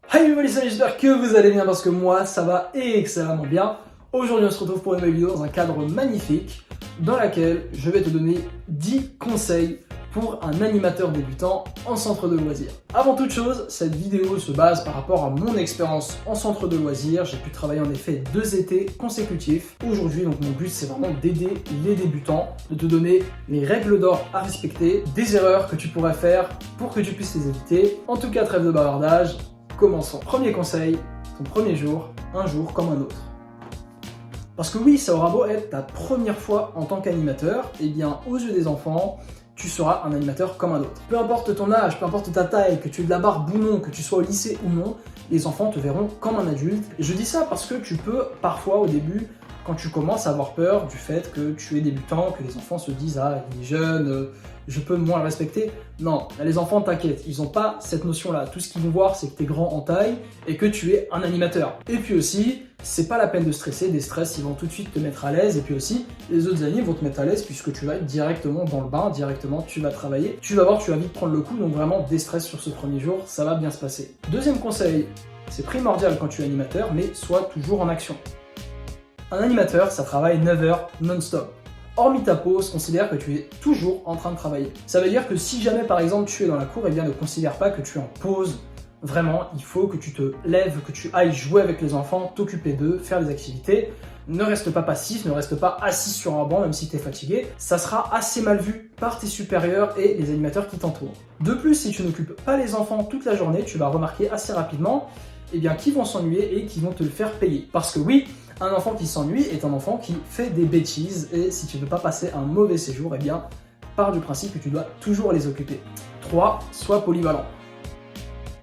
Hi everybody, salut, j'espère que vous allez bien parce que moi ça va excellemment bien. Aujourd'hui on se retrouve pour une nouvelle vidéo dans un cadre magnifique dans laquelle je vais te donner 10 conseils pour un animateur débutant en centre de loisirs. Avant toute chose, cette vidéo se base par rapport à mon expérience en centre de loisirs. J'ai pu travailler en effet 2 étés consécutifs. Aujourd'hui, donc mon but c'est vraiment d'aider les débutants, de te donner les règles d'or à respecter, des erreurs que tu pourrais faire pour que tu puisses les éviter. En tout cas, trêve de bavardage. Commençons. Premier conseil, ton premier jour, un jour comme un autre. Parce que oui, ça aura beau être ta première fois en tant qu'animateur, eh bien aux yeux des enfants, tu seras un animateur comme un autre. Peu importe ton âge, peu importe ta taille, que tu aies de la barbe ou non, que tu sois au lycée ou non, les enfants te verront comme un adulte. Et je dis ça parce que tu peux parfois au début, quand tu commences à avoir peur du fait que tu es débutant, que les enfants se disent « Ah, il est jeune, je peux moins le respecter ». Non, les enfants t'inquiètent, ils n'ont pas cette notion-là. Tout ce qu'ils vont voir, c'est que tu es grand en taille et que tu es un animateur. Et puis aussi, c'est pas la peine de stresser, des stress, ils vont tout de suite te mettre à l'aise. Et puis aussi, les autres amis vont te mettre à l'aise puisque tu vas être directement dans le bain, directement tu vas travailler. Tu vas voir, tu vas vite prendre le coup, donc vraiment déstresse sur ce premier jour, ça va bien se passer. Deuxième conseil, c'est primordial quand tu es animateur, mais sois toujours en action. Un animateur, ça travaille 9 heures non-stop. Hormis ta pause, considère que tu es toujours en train de travailler. Ça veut dire que si jamais par exemple tu es dans la cour, eh bien ne considère pas que tu es en pause. Vraiment, il faut que tu te lèves, que tu ailles jouer avec les enfants, t'occuper d'eux, faire des activités. Ne reste pas passif, ne reste pas assis sur un banc même si tu es fatigué. Ça sera assez mal vu par tes supérieurs et les animateurs qui t'entourent. De plus, si tu n'occupes pas les enfants toute la journée, tu vas remarquer assez rapidement eh bien, qu'ils vont s'ennuyer et qu'ils vont te le faire payer. Parce que oui, un enfant qui s'ennuie est un enfant qui fait des bêtises et si tu ne veux pas passer un mauvais séjour, eh bien, pars du principe que tu dois toujours les occuper. 3. Sois polyvalent.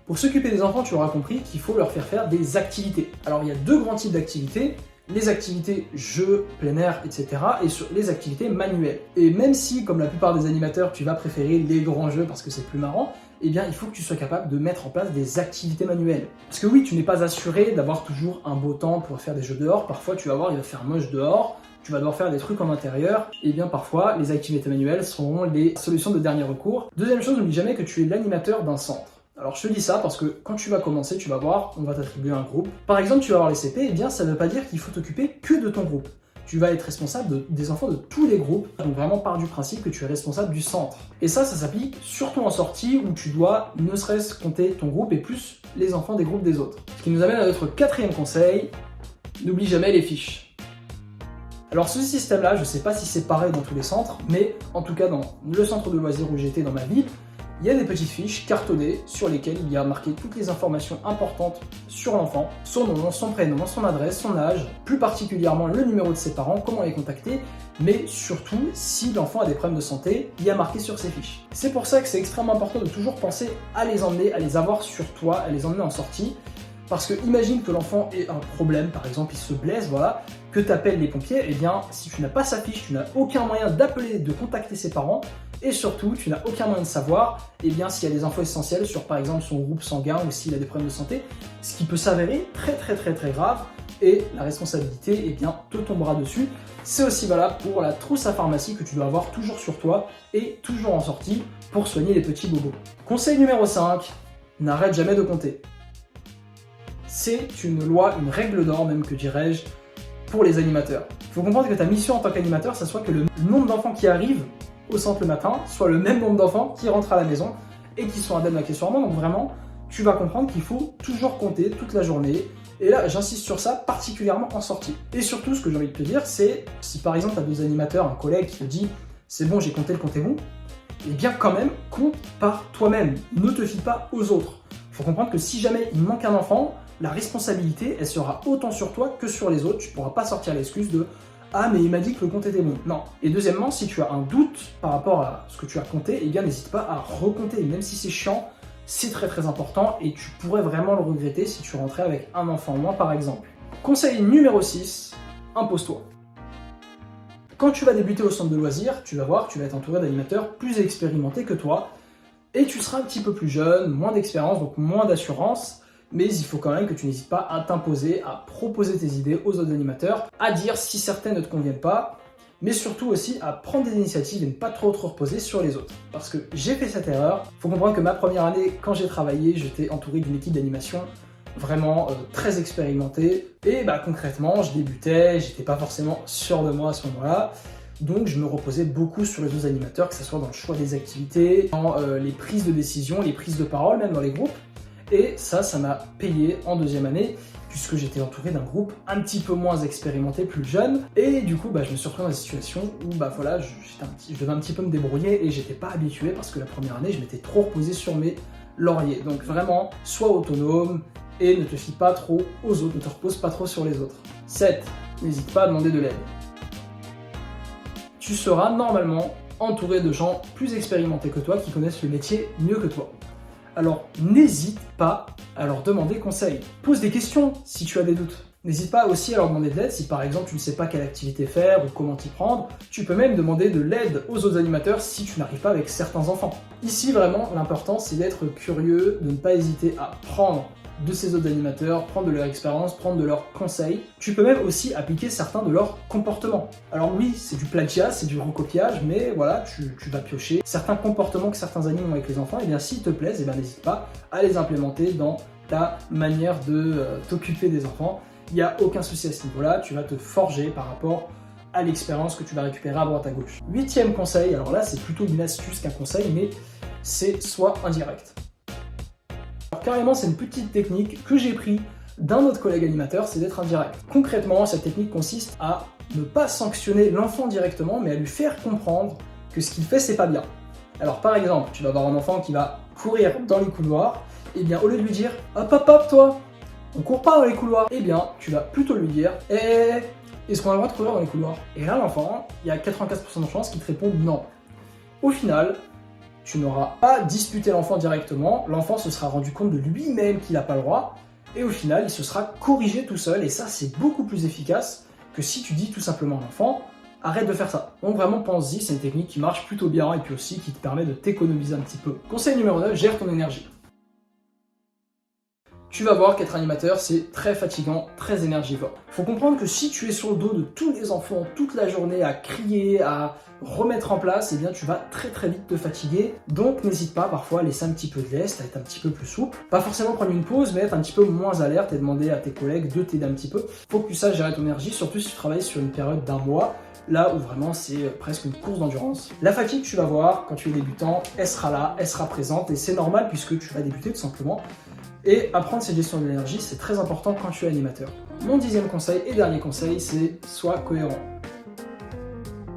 Pour s'occuper des enfants, tu auras compris qu'il faut leur faire des activités. Alors, il y a 2 grands types d'activités. Les activités jeux, plein air, etc. et sur les activités manuelles. Et même si, comme la plupart des animateurs, tu vas préférer les grands jeux parce que c'est plus marrant, eh bien, il faut que tu sois capable de mettre en place des activités manuelles. Parce que oui, tu n'es pas assuré d'avoir toujours un beau temps pour faire des jeux dehors. Parfois, tu vas voir, il va faire moche dehors. Tu vas devoir faire des trucs en intérieur. Et bien, parfois, les activités manuelles seront les solutions de dernier recours. Deuxième chose, n'oublie jamais que tu es l'animateur d'un centre. Alors je te dis ça parce que quand tu vas commencer, tu vas voir, on va t'attribuer un groupe. Par exemple, tu vas avoir les CP, et bien ça ne veut pas dire qu'il faut t'occuper que de ton groupe. Tu vas être responsable des enfants de tous les groupes, donc vraiment part du principe que tu es responsable du centre. Et ça s'applique surtout en sortie où tu dois ne serait-ce compter ton groupe et plus les enfants des groupes des autres. Ce qui nous amène à notre 4e conseil, n'oublie jamais les fiches. Alors ce système-là, je ne sais pas si c'est pareil dans tous les centres, mais en tout cas dans le centre de loisirs où j'étais dans ma ville, il y a des petites fiches cartonnées sur lesquelles il y a marqué toutes les informations importantes sur l'enfant, son nom, son prénom, son adresse, son âge, plus particulièrement le numéro de ses parents, comment les contacter, mais surtout, si l'enfant a des problèmes de santé, il y a marqué sur ces fiches. C'est pour ça que c'est extrêmement important de toujours penser à les emmener, à les avoir sur toi, à les emmener en sortie, parce que imagine que l'enfant ait un problème, par exemple il se blesse, voilà, que tu appelles les pompiers, et bien si tu n'as pas sa fiche, tu n'as aucun moyen d'appeler, de contacter ses parents, et surtout tu n'as aucun moyen de savoir et bien s'il y a des infos essentielles sur par exemple son groupe sanguin ou s'il a des problèmes de santé, ce qui peut s'avérer très grave, et la responsabilité eh bien, te tombera dessus. C'est aussi valable pour la trousse à pharmacie que tu dois avoir toujours sur toi et toujours en sortie pour soigner les petits bobos. Conseil numéro 5, n'arrête jamais de compter. C'est une loi, une règle d'or même que dirais-je, pour les animateurs. Il faut comprendre que ta mission en tant qu'animateur, ça soit que le nombre d'enfants qui arrivent au centre le matin soit le même nombre d'enfants qui rentrent à la maison et qui sont indemnes accessoirement. Donc vraiment, tu vas comprendre qu'il faut toujours compter toute la journée. Et là, j'insiste sur ça, particulièrement en sortie. Et surtout, ce que j'ai envie de te dire, c'est si par exemple tu as 2 animateurs, un collègue qui te dit « c'est bon, j'ai compté le comptez-vous », eh bien quand même, compte par toi-même. Ne te fie pas aux autres. Il faut comprendre que si jamais il manque un enfant, la responsabilité, elle sera autant sur toi que sur les autres. Tu ne pourras pas sortir l'excuse de « Ah, mais il m'a dit que le compte était bon ». Non. Et deuxièmement, si tu as un doute par rapport à ce que tu as compté, eh bien n'hésite pas à recompter. Même si c'est chiant, c'est très important et tu pourrais vraiment le regretter si tu rentrais avec un enfant en moins par exemple. Conseil numéro 6, impose-toi. Quand tu vas débuter au centre de loisirs, tu vas voir, tu vas être entouré d'animateurs plus expérimentés que toi et tu seras un petit peu plus jeune, moins d'expérience, donc moins d'assurance. Mais il faut quand même que tu n'hésites pas à t'imposer, à proposer tes idées aux autres animateurs, à dire si certaines ne te conviennent pas, mais surtout aussi à prendre des initiatives et ne pas trop te reposer sur les autres. Parce que j'ai fait cette erreur. Il faut comprendre que ma première année, quand j'ai travaillé, j'étais entouré d'une équipe d'animation vraiment très expérimenté. Et concrètement, je débutais, j'étais pas forcément sûr de moi à ce moment-là. Donc je me reposais beaucoup sur les autres animateurs, que ce soit dans le choix des activités, dans les prises de décision, les prises de parole, même dans les groupes. Et ça m'a payé en deuxième année, puisque j'étais entouré d'un groupe un petit peu moins expérimenté, plus jeune. Et du coup, je me suis retrouvé dans une situation où je devais un petit peu me débrouiller et j'étais pas habitué parce que la première année, je m'étais trop reposé sur mes lauriers. Donc vraiment, sois autonome et ne te fie pas trop aux autres, ne te repose pas trop sur les autres. 7. N'hésite pas à demander de l'aide. Tu seras normalement entouré de gens plus expérimentés que toi qui connaissent le métier mieux que toi. Alors n'hésite pas à leur demander conseil. Pose des questions si tu as des doutes. N'hésite pas aussi à leur demander de l'aide si par exemple tu ne sais pas quelle activité faire ou comment t'y prendre. Tu peux même demander de l'aide aux autres animateurs si tu n'arrives pas avec certains enfants. Ici vraiment l'important c'est d'être curieux, de ne pas hésiter à prendre de ces autres animateurs, prendre de leur expérience, prendre de leurs conseils. Tu peux même aussi appliquer certains de leurs comportements. Alors oui, c'est du plagiat, c'est du recopiage, mais voilà, tu vas piocher certains comportements que certains animaux ont avec les enfants, et bien s'ils te plaisent, n'hésite pas à les implémenter dans ta manière de t'occuper des enfants. Il n'y a aucun souci à ce niveau-là, tu vas te forger par rapport à l'expérience que tu vas récupérer à droite à gauche. 8e conseil, alors là c'est plutôt une astuce qu'un conseil, mais c'est soit indirect. Carrément, c'est une petite technique que j'ai pris d'un autre collègue animateur, c'est d'être indirect. Concrètement, cette technique consiste à ne pas sanctionner l'enfant directement, mais à lui faire comprendre que ce qu'il fait, c'est pas bien. Alors par exemple, tu vas avoir un enfant qui va courir dans les couloirs, et bien au lieu de lui dire « Hop hop hop toi, on court pas dans les couloirs », et bien tu vas plutôt lui dire « est-ce qu'on a le droit de courir dans les couloirs ?» Et là l'enfant, il y a 95% de chances qu'il te réponde « non ». Au final, tu n'auras pas disputé l'enfant directement, l'enfant se sera rendu compte de lui-même qu'il n'a pas le droit, et au final, il se sera corrigé tout seul, et ça, c'est beaucoup plus efficace que si tu dis tout simplement à l'enfant « arrête de faire ça ». Donc vraiment, pense-y, c'est une technique qui marche plutôt bien, et puis aussi qui te permet de t'économiser un petit peu. Conseil numéro 9, gère ton énergie. Tu vas voir qu'être animateur, c'est très fatigant, très énergivore. Il faut comprendre que si tu es sur le dos de tous les enfants toute la journée à crier, à remettre en place, eh bien tu vas très vite te fatiguer. Donc n'hésite pas parfois à laisser un petit peu de lest, à être un petit peu plus souple. Pas forcément prendre une pause, mais être un petit peu moins alerte et demander à tes collègues de t'aider un petit peu. Faut que tu saches gérer ton énergie, surtout si tu travailles sur une période d'un mois. Là où vraiment c'est presque une course d'endurance. La fatigue, tu vas voir, quand tu es débutant, elle sera là, elle sera présente, et c'est normal puisque tu vas débuter tout simplement. Et apprendre cette gestion de l'énergie, c'est très important quand tu es animateur. Mon 10e conseil et dernier conseil, c'est sois cohérent.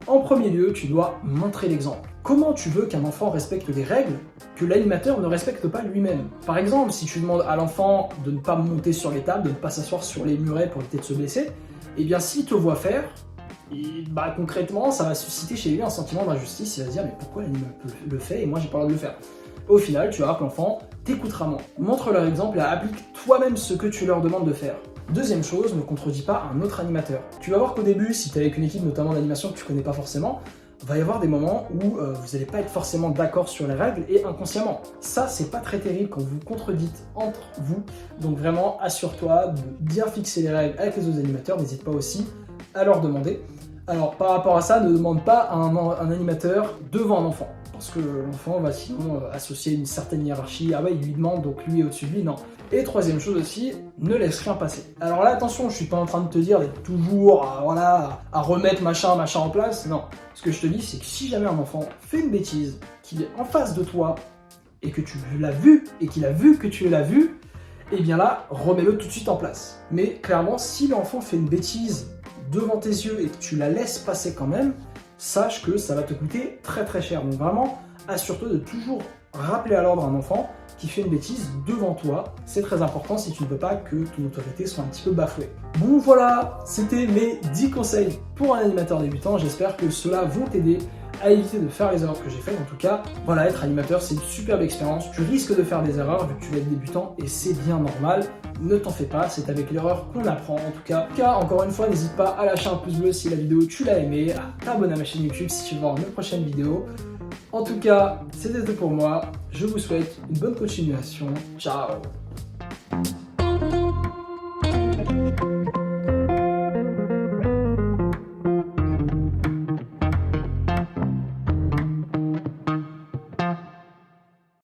En premier lieu, tu dois montrer l'exemple. Comment tu veux qu'un enfant respecte les règles que l'animateur ne respecte pas lui-même? Par exemple, si tu demandes à l'enfant de ne pas monter sur les tables, de ne pas s'asseoir sur les murets pour éviter de se blesser, eh bien s'il te voit faire, concrètement, ça va susciter chez lui un sentiment d'injustice. Il va se dire mais pourquoi l'animal le fait et moi j'ai pas le droit de le faire? Au final, tu vas voir que l'enfant t'écoutera moins. Montre leur exemple et applique toi-même ce que tu leur demandes de faire. Deuxième chose, ne contredis pas un autre animateur. Tu vas voir qu'au début, si tu es avec une équipe notamment d'animation que tu connais pas forcément, va y avoir des moments où vous n'allez pas être forcément d'accord sur les règles et inconsciemment. Ça, c'est pas très terrible quand vous contredite entre vous. Donc vraiment, assure-toi de bien fixer les règles avec les autres animateurs. N'hésite pas aussi à leur demander. Alors par rapport à ça, ne demande pas à un animateur devant un enfant. Parce que l'enfant va sinon associer une certaine hiérarchie. Ah ouais, il lui demande, donc lui est au-dessus de lui, non. Et troisième chose aussi, ne laisse rien passer. Alors là, attention, je suis pas en train de te dire d'être toujours à remettre machin en place. Non. Ce que je te dis, c'est que si jamais un enfant fait une bêtise, qu'il est en face de toi, et que tu l'as vu, et qu'il a vu que tu l'as vu, et bien là, remets-le tout de suite en place. Mais clairement, si l'enfant fait une bêtise devant tes yeux et que tu la laisses passer quand même, sache que ça va te coûter très cher. Donc vraiment, assure-toi de toujours rappeler à l'ordre un enfant qui fait une bêtise devant toi. C'est très important si tu ne veux pas que ton autorité soit un petit peu bafouée. Bon voilà, c'était mes 10 conseils pour un animateur débutant. J'espère que ceux-là vont t'aider à éviter de faire les erreurs que j'ai faites. En tout cas, voilà, être animateur, c'est une superbe expérience. Tu risques de faire des erreurs vu que tu vas être débutant et c'est bien normal. Ne t'en fais pas, c'est avec l'erreur qu'on apprend. En tout cas, encore une fois, n'hésite pas à lâcher un pouce bleu si la vidéo tu l'as aimée, à t'abonner à ma chaîne YouTube si tu veux voir mes prochaines vidéos. En tout cas, c'était tout pour moi. Je vous souhaite une bonne continuation. Ciao!